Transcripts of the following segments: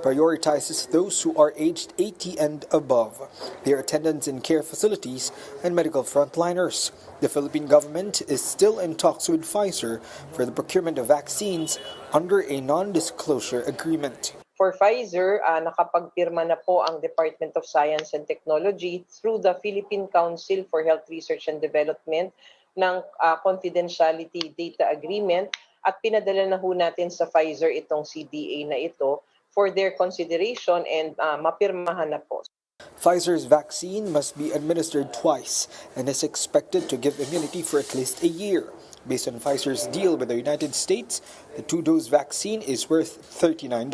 prioritizes those who are aged 80 and above, their attendants in care facilities, and medical frontliners. The Philippine government is still in talks with Pfizer for the procurement of vaccines under a non-disclosure agreement. For Pfizer, nakapagpirma na po ang Department of Science and Technology through the Philippine Council for Health Research and Development ng confidentiality data agreement at pinadala na ho natin sa Pfizer itong CDA na ito for their consideration and mapirmahan na po. Pfizer's vaccine must be administered twice and is expected to give immunity for at least a year. Based on Pfizer's deal with the United States, the two-dose vaccine is worth $39.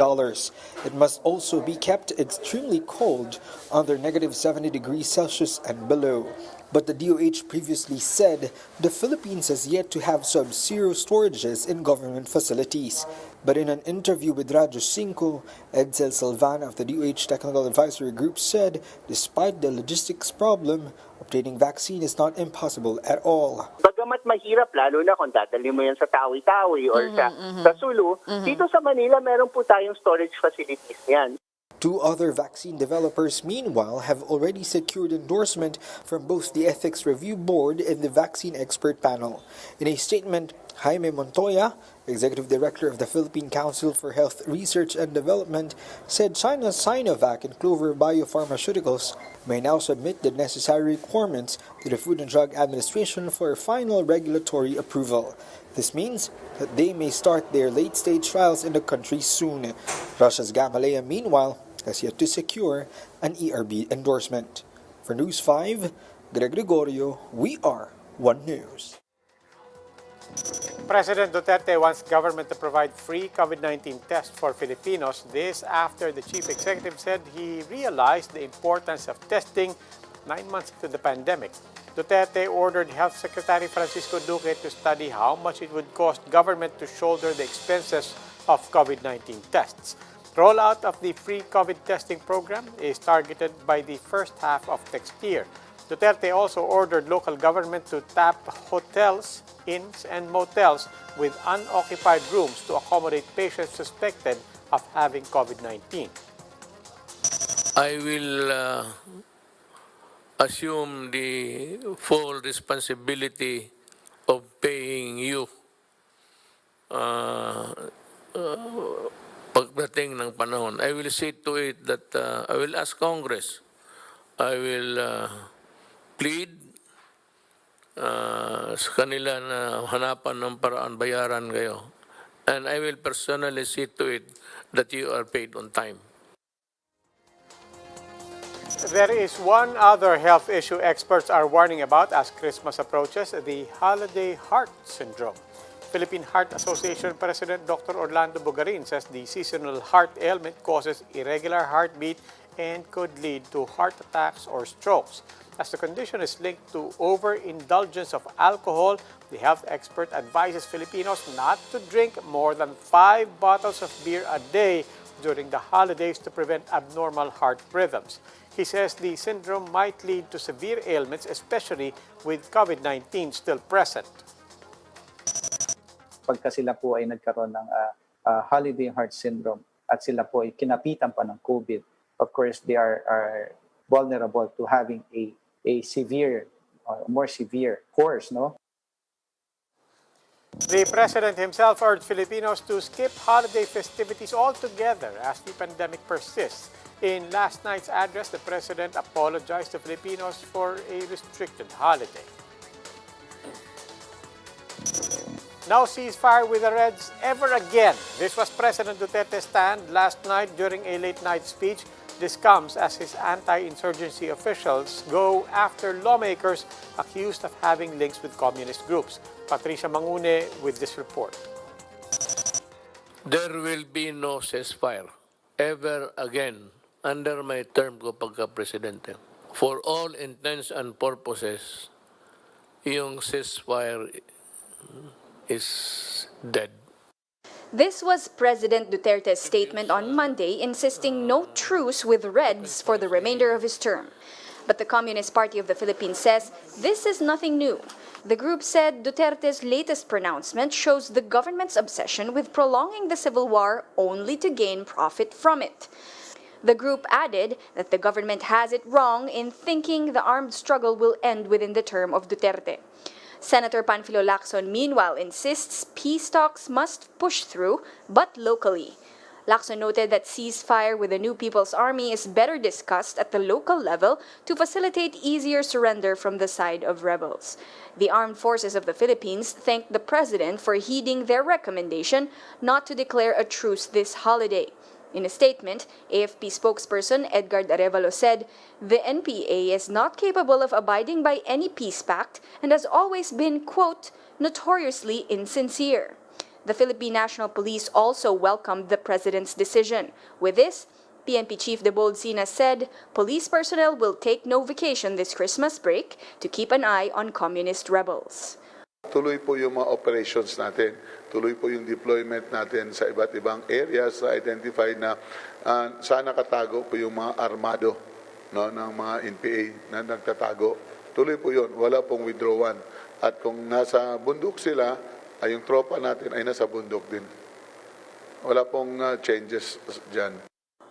It must also be kept extremely cold, under -70 degrees Celsius and below. But the DOH previously said the Philippines has yet to have sub-zero storages in government facilities. But in an interview with Radyo 5, Edsel Salvan of the DOH Technical Advisory Group said despite the logistics problem, obtaining vaccine is not impossible at all. Bagamat mahirap, lalo na kung dadali mo yan sa Tawi-Tawi or sa Sulu, dito sa Manila meron po tayong storage facilities yan. Two other vaccine developers, meanwhile, have already secured endorsement from both the Ethics Review Board and the Vaccine Expert Panel. In a statement, Jaime Montoya, Executive Director of the Philippine Council for Health Research and Development, said China's Sinovac and Clover Biopharmaceuticals may now submit the necessary requirements to the Food and Drug Administration for final regulatory approval. This means that they may start their late-stage trials in the country soon. Russia's Gamaleya, meanwhile, has yet to secure an ERB endorsement. For News 5, Greg Gregorio, we are One News. President Duterte wants government to provide free COVID-19 tests for Filipinos. This after the chief executive said he realized the importance of testing 9 months into the pandemic. Duterte ordered Health Secretary Francisco Duque to study how much it would cost government to shoulder the expenses of COVID-19 tests. Rollout of the free COVID testing program is targeted by the first half of next year. Duterte also ordered local government to tap hotels, inns, and motels with unoccupied rooms to accommodate patients suspected of having COVID-19. I will assume the full responsibility of paying you pagdating ng panahon. I will see to it that I will ask Congress. I will plead sa kanila na hanapan ng paraan, bayaran kayo. And I will personally see to it that you are paid on time. There is one other health issue experts are warning about as Christmas approaches, the holiday heart syndrome. Philippine Heart Association President Dr. Orlando Bugarin says the seasonal heart ailment causes irregular heartbeat and could lead to heart attacks or strokes. As the condition is linked to overindulgence of alcohol, the health expert advises Filipinos not to drink more than 5 bottles of beer a day during the holidays to prevent abnormal heart rhythms. He says the syndrome might lead to severe ailments, especially with COVID-19 still present. Pagka sila po ay nagkaroon ng holiday heart syndrome at sila po ay kinapitan pa ng COVID, of course, they are vulnerable to having a severe, more severe course, no? The President himself urged Filipinos to skip holiday festivities altogether as the pandemic persists. In last night's address, the President apologized to Filipinos for a restricted holiday. No ceasefire with the Reds ever again. This was President Duterte's stand last night during a late-night speech. This comes as his anti-insurgency officials go after lawmakers accused of having links with communist groups. Patricia Mangune with this report. There will be no ceasefire ever again under my term ko pagka-presidente. For all intents and purposes, yung ceasefire is dead. This was President Duterte's statement on Monday, insisting no truce with Reds for the remainder of his term. But the Communist Party of the Philippines says this is nothing new. The group said Duterte's latest pronouncement shows the government's obsession with prolonging the civil war only to gain profit from it. The group added that the government has it wrong in thinking the armed struggle will end within the term of Duterte. Senator Panfilo Lacson, meanwhile, insists peace talks must push through, but locally. Lacson noted that ceasefire with the New People's Army is better discussed at the local level to facilitate easier surrender from the side of rebels. The armed forces of the Philippines thanked the president for heeding their recommendation not to declare a truce this holiday. In a statement, AFP spokesperson Edgar Arevalo said, "The NPA is not capable of abiding by any peace pact and has always been, quote, notoriously insincere." The Philippine National Police also welcomed the president's decision. With this, PNP Chief De Bolsina said police personnel will take no vacation this Christmas break to keep an eye on communist rebels. Tuloy po yung mga operations natin. Tuloy po yung deployment natin sa iba't ibang areas na identify na saan nakatago po yung mga armado, no, ng mga NPA na nagtatago. Tuloy po yun. Wala pong withdrawan. At kung nasa bundok sila, ay yung tropa natin ay nasa bundok din. Wala pong changes dyan.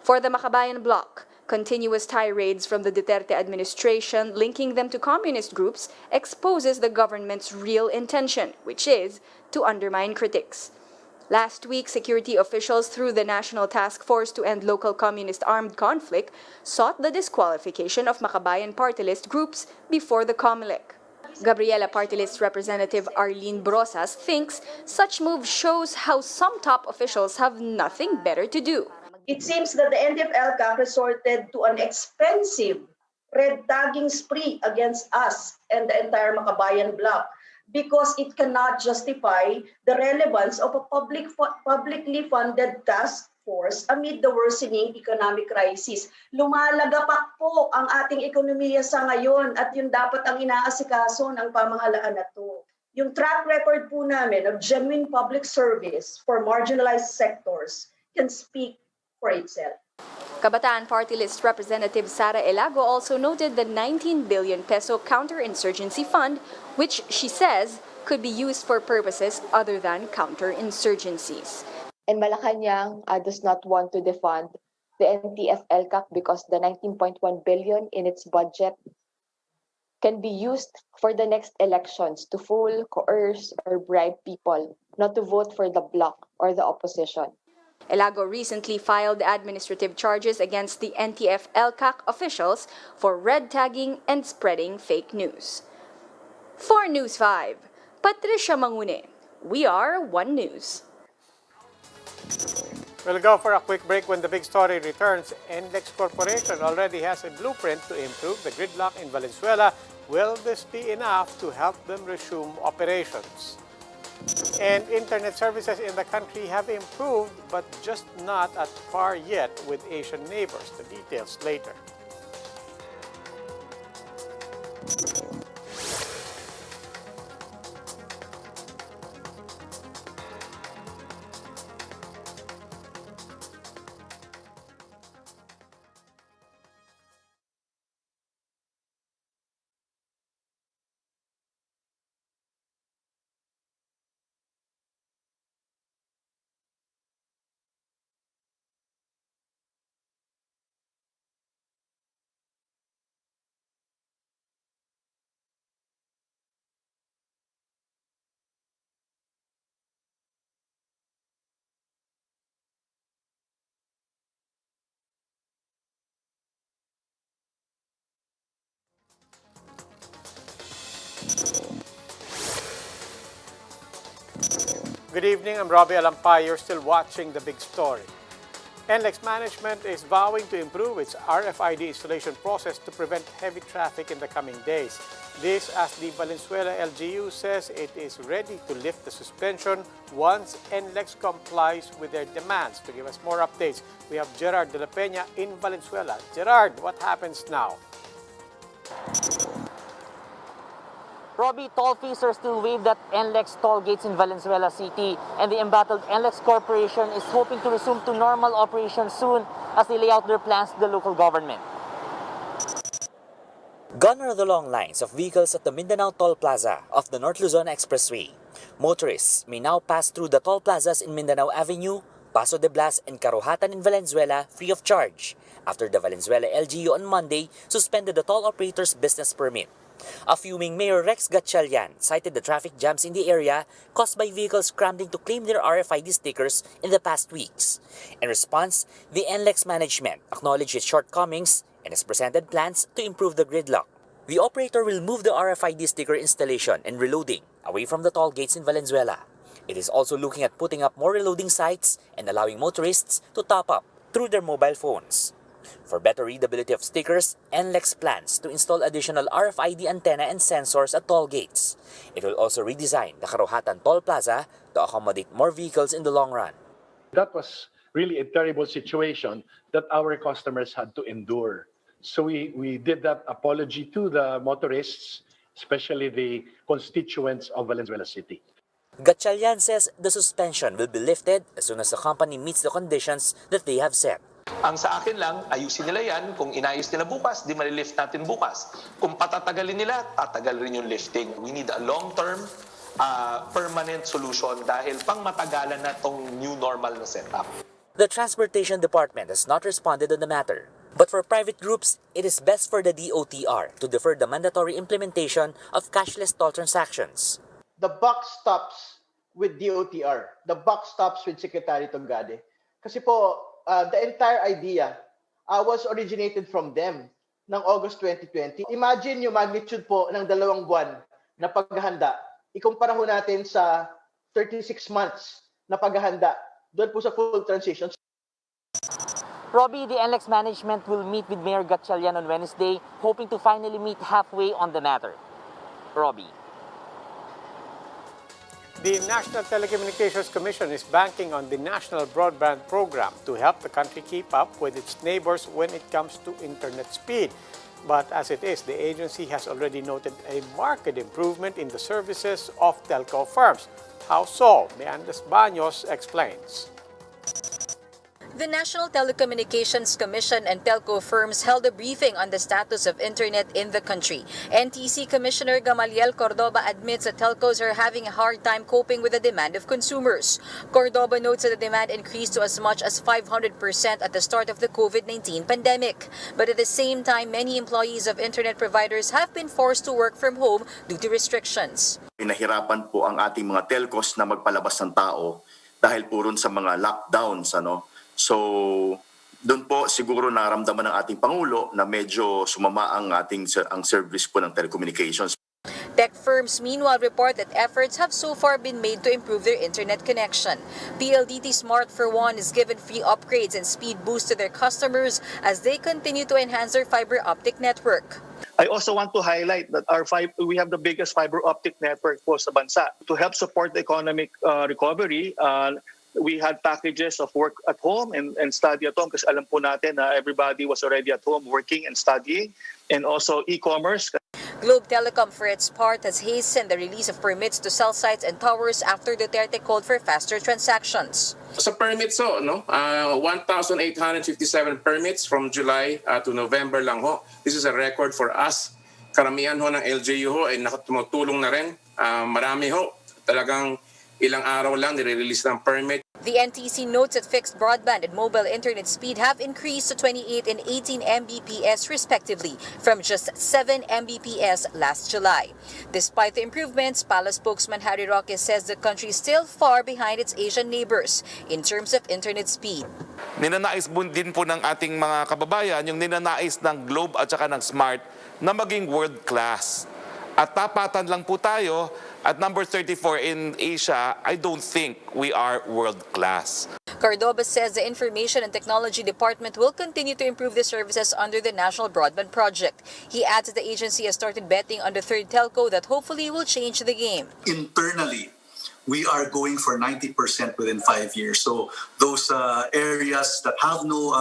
For the Makabayan Bloc, continuous tirades from the Duterte administration linking them to communist groups exposes the government's real intention, which is to undermine critics. Last week, security officials through the National Task Force to End Local Communist Armed Conflict sought the disqualification of Makabayan party list groups before the COMELEC. Gabriela Party List Representative Arlene Brosas thinks such move shows how some top officials have nothing better to do. It seems that the NDF-LCAC resorted to an expensive red tagging spree against us and the entire Makabayan bloc because it cannot justify the relevance of a publicly funded task force amid the worsening economic crisis. Lumalagapak po ang ating ekonomiya sa ngayon at yun dapat ang inaasikaso ng pamahalaan na to. Yung track record po namin of genuine public service for marginalized sectors can speak for itself. Kabataan Party List Representative Sara Elago also noted the 19 billion peso counterinsurgency fund, which she says could be used for purposes other than counterinsurgencies. And Malacanang does not want to defund the NTF-LCAC because the 19.1 billion in its budget can be used for the next elections to fool, coerce, or bribe people not to vote for the bloc or the opposition. Elago recently filed administrative charges against the NTF-LCAC officials for red tagging and spreading fake news. For News 5, Patricia Mangune. We are One News. We'll go for a quick break. When the big story returns. NLEX Corporation already has a blueprint to improve the gridlock in Valenzuela. Will this be enough to help them resume operations? And internet services in the country have improved, but just not at par yet with Asian neighbors. The details later. Good evening, I'm Robbie Alampay. You're still watching The Big Story. NLEX management is vowing to improve its RFID installation process to prevent heavy traffic in the coming days. This as the Valenzuela LGU says it is ready to lift the suspension once NLEX complies with their demands. To give us more updates, we have Gerard de la Peña in Valenzuela. Gerard, what happens now? Robbie, toll fees are still waived at NLEX toll gates in Valenzuela City, and the embattled NLEX Corporation is hoping to resume to normal operations soon as they lay out their plans to the local government. Gone are the long lines of vehicles at the Mindanao Toll Plaza of the North Luzon Expressway. Motorists may now pass through the toll plazas in Mindanao Avenue, Paso de Blas, and Karuhatan in Valenzuela free of charge after the Valenzuela LGU on Monday suspended the toll operator's business permit. A fuming Mayor Rex Gatchalian cited the traffic jams in the area caused by vehicles scrambling to claim their RFID stickers in the past weeks. In response, the NLEX management acknowledged its shortcomings and has presented plans to improve the gridlock. The operator will move the RFID sticker installation and reloading away from the toll gates in Valenzuela. It is also looking at putting up more reloading sites and allowing motorists to top up through their mobile phones. For better readability of stickers, NLEX plans to install additional RFID antenna and sensors at toll gates. It will also redesign the Karuhatan Toll Plaza to accommodate more vehicles in the long run. That was really a terrible situation that our customers had to endure. So we did that apology to the motorists, especially the constituents of Valenzuela City. Gatchalian says the suspension will be lifted as soon as the company meets the conditions that they have set. Ang sa akin lang, ayusin nila yan. Kung inayos nila bukas, di malilift natin bukas. Kung patatagalin nila, tatagal rin yung lifting. We need a long-term, permanent solution dahil pang matagalan na tong new normal na setup. The Transportation Department has not responded on the matter. But for private groups, it is best for the DOTR to defer the mandatory implementation of cashless toll transactions. The buck stops with DOTR. The buck stops with Secretary Tongade. Kasi po, the entire idea was originated from them ng August 2020. Imagine yung magnitude po ng 2 buwan na paghahanda. Ikumpara ho natin sa 36 months na paghahanda doon po sa full transition. Robbie, the NLEX management will meet with Mayor Gatchalian on Wednesday, hoping to finally meet halfway on the matter. Robbie. The National Telecommunications Commission is banking on the National Broadband Program to help the country keep up with its neighbors when it comes to internet speed. But as it is, the agency has already noted a marked improvement in the services of telco firms. How so? Meanders Baños explains. The National Telecommunications Commission and telco firms held a briefing on the status of internet in the country. NTC Commissioner Gamaliel Cordoba admits that telcos are having a hard time coping with the demand of consumers. Cordoba notes that the demand increased to as much as 500% at the start of the COVID-19 pandemic. But at the same time, many employees of internet providers have been forced to work from home due to restrictions. Pinahirapan po ang ating mga telcos na magpalabas ng tao dahil po ron sa mga lockdowns, So, doon po siguro naramdaman ng ating Pangulo na medyo sumama ang service po ng telecommunications. Tech firms meanwhile report that efforts have so far been made to improve their internet connection. PLDT Smart for One is given free upgrades and speed boost to their customers as they continue to enhance their fiber optic network. I also want to highlight that we have the biggest fiber optic network po sa bansa. To help support the economic recovery, we had packages of work at home and study at home kasi alam po natin na everybody was already at home working and studying, and also e-commerce. Globe Telecom, for its part, has hastened the release of permits to cell sites and towers after Duterte called for faster transactions. Sa permits, 1,857 permits from July to November lang ho. This is a record for us. Karamihan ho ng LGU ho ay tumutulong na rin. Marami ho. Talagang ilang araw lang nire-release ng permit. The NTC notes that fixed broadband and mobile internet speed have increased to 28 and 18 Mbps respectively from just 7 Mbps last July. Despite the improvements, Palace spokesman Harry Roque says the country is still far behind its Asian neighbors in terms of internet speed. Ninanais din po ng ating mga kababayan yung ninanais ng Globe at saka ng Smart na maging world class. At tapatan lang po tayo. At number 34 in Asia, I don't think we are world-class. Cordoba says the Information and Technology Department will continue to improve the services under the National Broadband Project. He adds that the agency has started betting on the third telco that hopefully will change the game. Internally, we are going for 90% within 5 years. So those areas that have no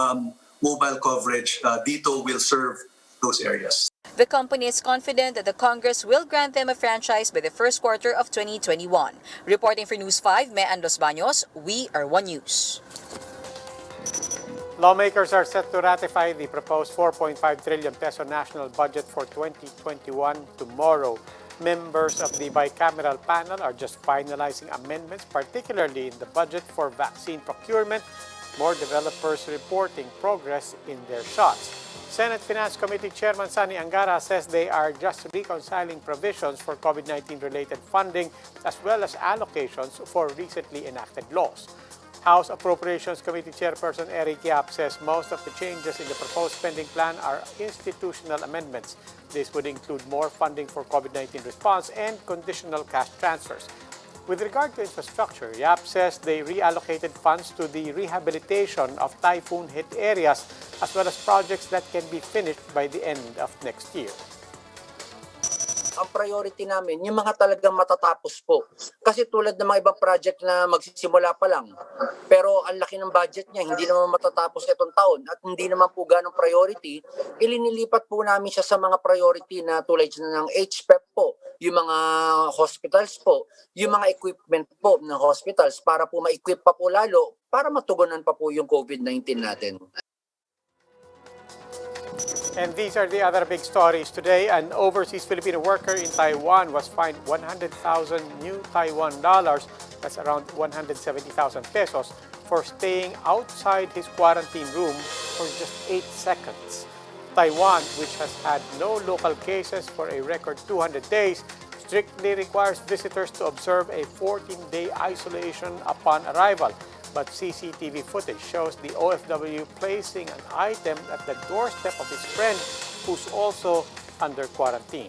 mobile coverage, DITO will serve those areas. The company is confident that the Congress will grant them a franchise by the first quarter of 2021. Reporting for News 5, Meanders Baños, we are One News. Lawmakers are set to ratify the proposed 4.5 trillion peso national budget for 2021 tomorrow. Members of the bicameral panel are just finalizing amendments, particularly in the budget for vaccine procurement, more developers reporting progress in their shots. Senate Finance Committee Chairman Sani Angara says they are just reconciling provisions for COVID-19 related funding as well as allocations for recently enacted laws. House Appropriations Committee Chairperson Eric Yap says most of the changes in the proposed spending plan are institutional amendments. This would include more funding for COVID-19 response and conditional cash transfers. With regard to infrastructure, Yap says they reallocated funds to the rehabilitation of typhoon-hit areas as well as projects that can be finished by the end of next year. Ang priority namin, yung mga talagang matatapos po. Kasi tulad ng mga ibang project na magsisimula pa lang, pero ang laki ng budget niya, hindi naman matatapos itong taon at hindi naman po ganong priority, ilinilipat po namin siya sa mga priority na tulad ng HPEP po, yung mga hospitals po, yung mga equipment po ng hospitals para po ma-equip pa po lalo para matugunan pa po yung COVID-19 natin. And these are the other big stories today. An overseas Filipino worker in Taiwan was fined 100,000 new Taiwan dollars, that's around 170,000 pesos, for staying outside his quarantine room for just 8 seconds. Taiwan, which has had no local cases for a record 200 days, strictly requires visitors to observe a 14-day isolation upon arrival. But CCTV footage shows the OFW placing an item at the doorstep of his friend who's also under quarantine.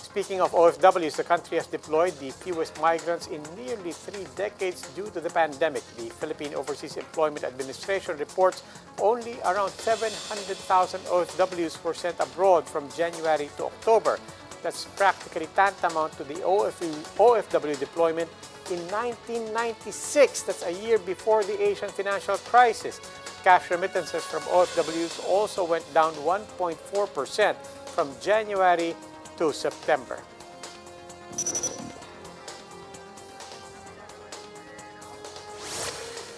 Speaking of OFWs, the country has deployed the fewest migrants in nearly 3 decades due to the pandemic. The Philippine Overseas Employment Administration reports only around 700,000 OFWs were sent abroad from January to October. That's practically tantamount to the OFW deployment in 1996. That's a year before the Asian financial crisis. Cash remittances from OFWs also went down 1.4% from January to September.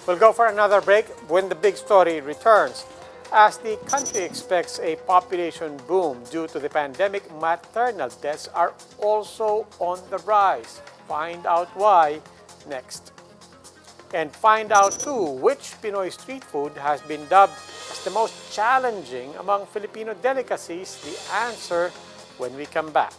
We'll go for another break when the big story returns. As the country expects a population boom due to the pandemic, maternal deaths are also on the rise. Find out why next. And find out too which Pinoy street food has been dubbed as the most challenging among Filipino delicacies. The answer when we come back.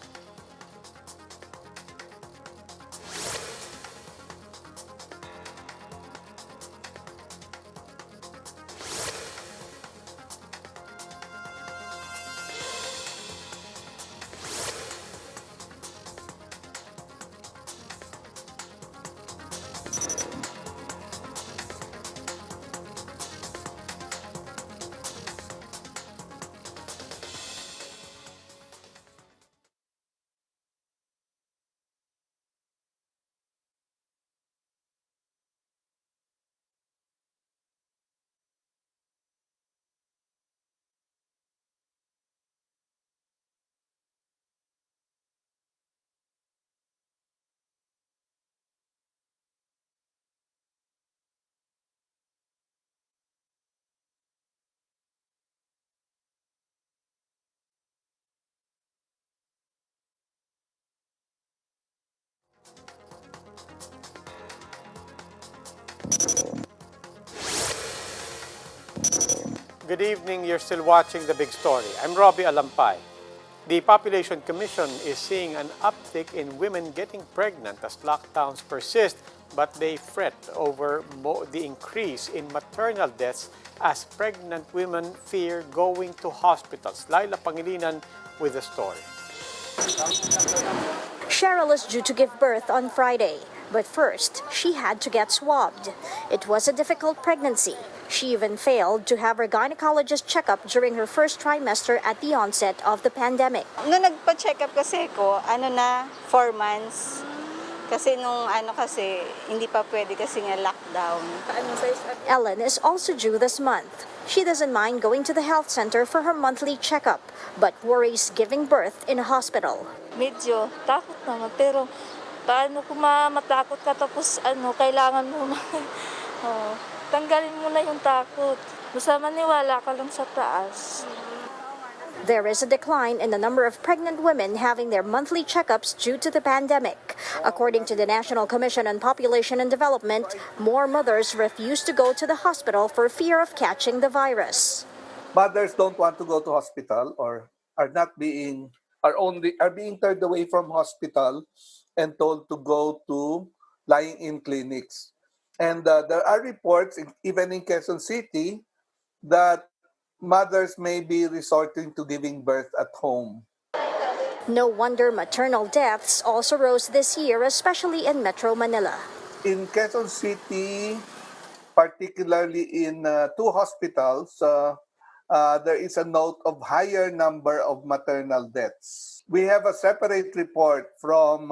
Good evening. You're still watching The Big Story. I'm Robbie Alampay. The Population Commission is seeing an uptick in women getting pregnant as lockdowns persist, but they fret over the increase in maternal deaths as pregnant women fear going to hospitals. Laila Pangilinan with the story. Cheryl is due to give birth on Friday, but first, she had to get swabbed. It was a difficult pregnancy. She even failed to have her gynecologist checkup during her first trimester at the onset of the pandemic. Nung nagpa-check up kasi ko, 4 months. Kasi hindi pa pwede kasi nga lockdown. Ellen is also due this month. She doesn't mind going to the health center for her monthly checkup, but worries giving birth in a hospital. Medyo takot naman, pero paano kung matakot ka tapos kailangan mo tanggalin mo na yung takot. Basta maniwala ka lang sa taas. There is a decline in the number of pregnant women having their monthly checkups due to the pandemic. According to the National Commission on Population and Development, more mothers refuse to go to the hospital for fear of catching the virus. Mothers don't want to go to hospital or are being turned away from hospital and told to go to lying-in clinics. And there are reports, even in Quezon City, that mothers may be resorting to giving birth at home. No wonder maternal deaths also rose this year, especially in Metro Manila. In Quezon City, particularly in two hospitals, there is a note of higher number of maternal deaths. We have a separate report from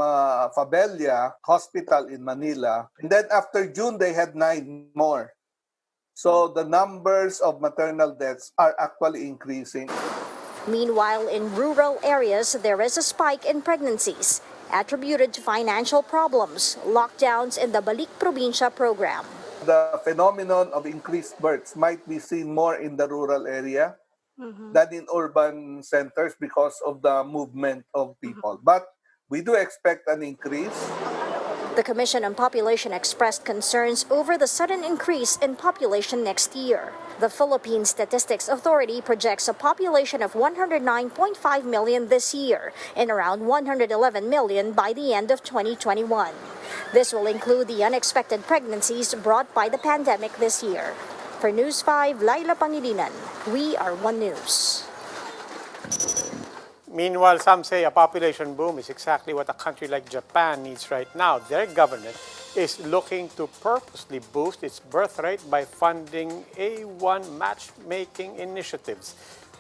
Fabella Hospital in Manila. And then after June, they had 9 more. So the numbers of maternal deaths are actually increasing. Meanwhile, in rural areas, there is a spike in pregnancies, attributed to financial problems, lockdowns, and the Balik Probinsya program. The phenomenon of increased births might be seen more in the rural area than in urban centers because of the movement of people. But we do expect an increase. The Commission on Population expressed concerns over the sudden increase in population next year. The Philippine Statistics Authority projects a population of 109.5 million this year and around 111 million by the end of 2021. This will include the unexpected pregnancies brought by the pandemic this year. For News 5, Laila Pangilinan, we are One News. Meanwhile, some say a population boom is exactly what a country like Japan needs right now. Their government is looking to purposely boost its birth rate by funding A1 matchmaking initiatives.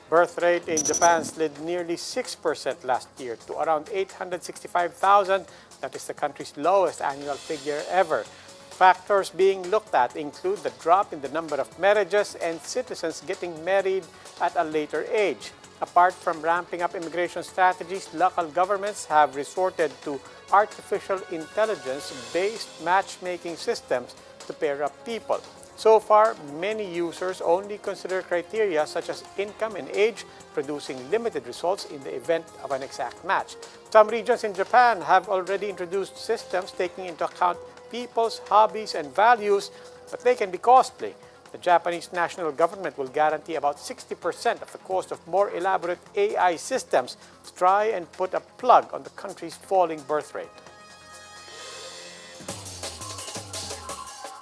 Birth rate in Japan slid nearly 6% last year to around 865,000. That is the country's lowest annual figure ever. Factors being looked at include the drop in the number of marriages and citizens getting married at a later age. Apart from ramping up immigration strategies, local governments have resorted to artificial intelligence-based matchmaking systems to pair up people. So far, many users only consider criteria such as income and age, producing limited results in the event of an exact match. Some regions in Japan have already introduced systems taking into account people's hobbies and values, but they can be costly. The Japanese national government will guarantee about 60% of the cost of more elaborate AI systems to try and put a plug on the country's falling birth rate.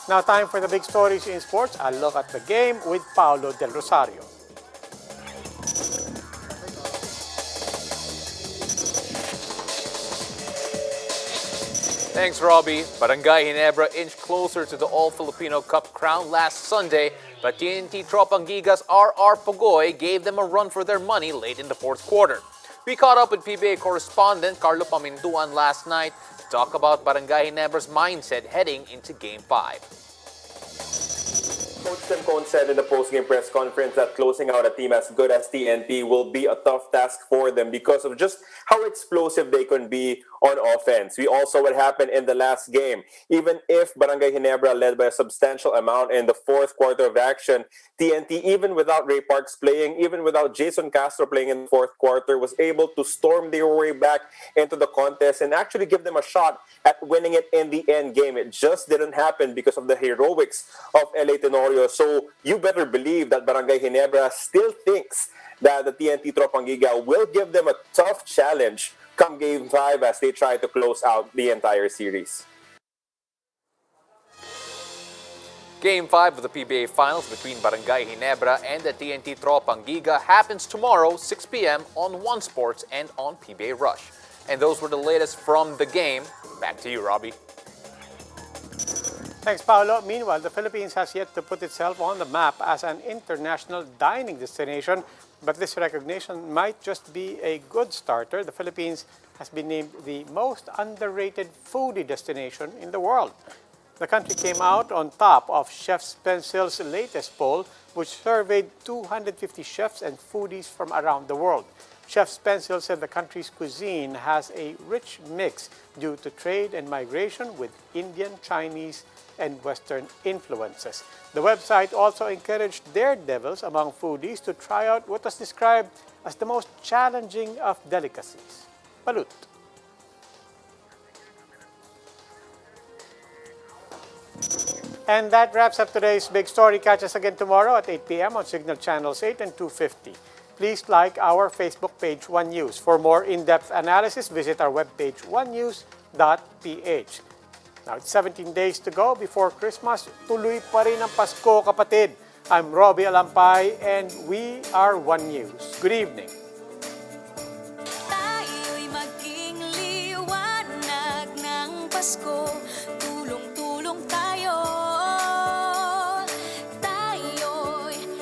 Now time for the big stories in sports. A look at the game with Paolo Del Rosario. Thanks, Robbie. Barangay Ginebra inched closer to the All-Filipino Cup crown last Sunday, but TNT Tropang Gigas RR Pogoy gave them a run for their money late in the fourth quarter. We caught up with PBA correspondent Carlo Pamintuan last night to talk about Barangay Ginebra's mindset heading into Game 5. Coach Simcon said in the post-game press conference that closing out a team as good as TNT will be a tough task for them because of just how explosive they can be on offense. We also what happened in the last game. Even if Barangay Ginebra led by a substantial amount in the fourth quarter of action, TNT, even without Ray Parks playing, even without Jason Castro playing in the fourth quarter, was able to storm their way back into the contest and actually give them a shot at winning it in the end game. It just didn't happen because of the heroics of LA Tenorio. So you better believe that Barangay Ginebra still thinks that the TNT Tropangiga will give them a tough challenge come Game 5 as they try to close out the entire series. Game 5 of the PBA Finals between Barangay Ginebra and the TNT Tropang Giga happens tomorrow, 6 p.m. on One Sports and on PBA Rush. And those were the latest from the game. Back to you, Robbie. Thanks, Paolo. Meanwhile, the Philippines has yet to put itself on the map as an international dining destination, but this recognition might just be a good starter. The Philippines has been named the most underrated foodie destination in the world. The country came out on top of Chef Spencel's latest poll, which surveyed 250 chefs and foodies from around the world. Chef Spencel said the country's cuisine has a rich mix due to trade and migration with Indian, Chinese, and Western influences. The website also encouraged daredevils among foodies to try out what was described as the most challenging of delicacies, balut. And that wraps up today's Big Story. Catch us again tomorrow at 8 p.m. on Signal Channels 8 and 250. Please like our Facebook page, One News. For more in-depth analysis, visit our webpage, onenews.ph. Now, it's 17 days to go before Christmas. Tuloy pa rin ang Pasko, kapatid. I'm Robbie Alampay, and we are One News. Good evening.